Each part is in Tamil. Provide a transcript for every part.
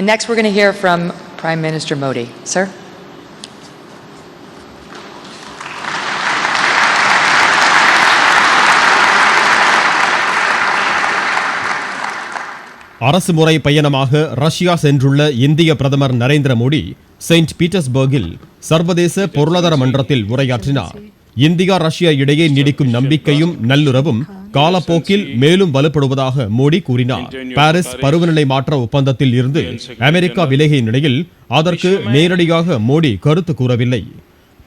And next we're going to hear from Prime Minister Modi. Sir. அரசு முறை பயணமாக ரஷ்யா சென்றுள்ள இந்திய பிரதமர் நரேந்திர மோடி செயின்ட் பீட்டர்ஸ்பர்கில் சர்வதேச பொருளாதார மன்றத்தில் உரையாற்றினார். இந்தியா ரஷ்யா இடையே நீடிக்கும் நம்பிக்கையும் நல்லுறவும் காலப்போக்கில் மேலும் வலுப்படுவதாக மோடி கூறினார். பாரிஸ் பருவநிலை மாற்ற ஒப்பந்தத்தில் இருந்து அமெரிக்கா விலகிய நிலையில் அதற்கு நேரடியாக மோடி கருத்து கூறவில்லை.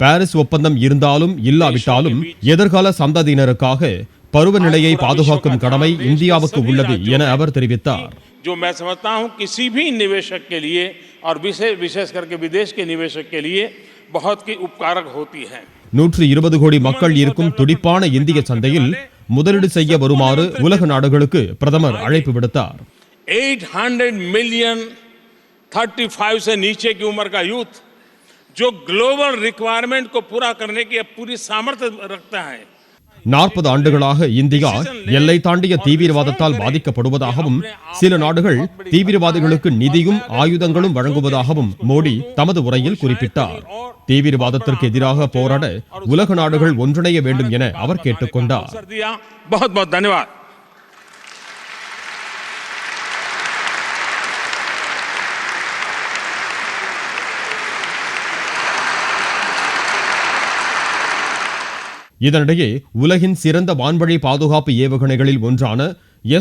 பாரிஸ் ஒப்பந்தம் இருந்தாலும் இல்லாவிட்டாலும் எதிர்கால சந்ததியினருக்காக பருவநிலையை பாதுகாக்கும் கடமை இந்தியாவுக்கு உள்ளது என அவர் தெரிவித்தார். जो मैं समझता हूं किसी भी निवेशक के लिए और विशेष करके विदेश के निवेशक के लिए बहुत की उपकारक होती है. 120 கோடி மக்கள் இருக்கும் துடிப்பான இந்திய சந்தையில் முதலீடு செய்ய வருமாறு உலக நாடுகளுக்கு பிரதமர் அழைப்பு விடுத்தார். 800 मिलियन 35 से नीचे की उम्र का यूथ जो ग्लोबल रिक्वायरमेंट को पूरा करने की पूरी सामर्थ्य रखता है. 40 ஆண்டுகளாக இந்தியா எல்லை தாண்டிய தீவிரவாதத்தால் பாதிக்கப்படுவதாகவும் சில நாடுகள் தீவிரவாதிகளுக்கு நிதியும் ஆயுதங்களும் வழங்குவதாகவும் மோடி தமது உரையில் குறிப்பிட்டார். தீவிரவாதத்திற்கு எதிராக போராட உலக நாடுகள் ஒன்றிணைய வேண்டும் என அவர் கேட்டுக்கொண்டார். இதனிடையே உலகின் சிறந்த வான்வழி பாதுகாப்பு ஏவுகணைகளில் ஒன்றான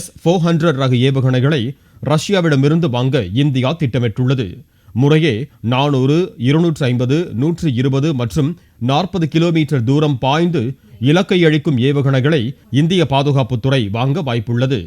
S-400 ரக ஏவுகணைகளை ரஷ்யாவிடமிருந்து வாங்க இந்தியா திட்டமிட்டுள்ளது. முறையே 400, 250, 120 மற்றும் 40 கிலோமீட்டர் தூரம் பாய்ந்து இலக்கை அழிக்கும் ஏவுகணைகளை இந்திய பாதுகாப்புத்துறை வாங்க வாய்ப்புள்ளது.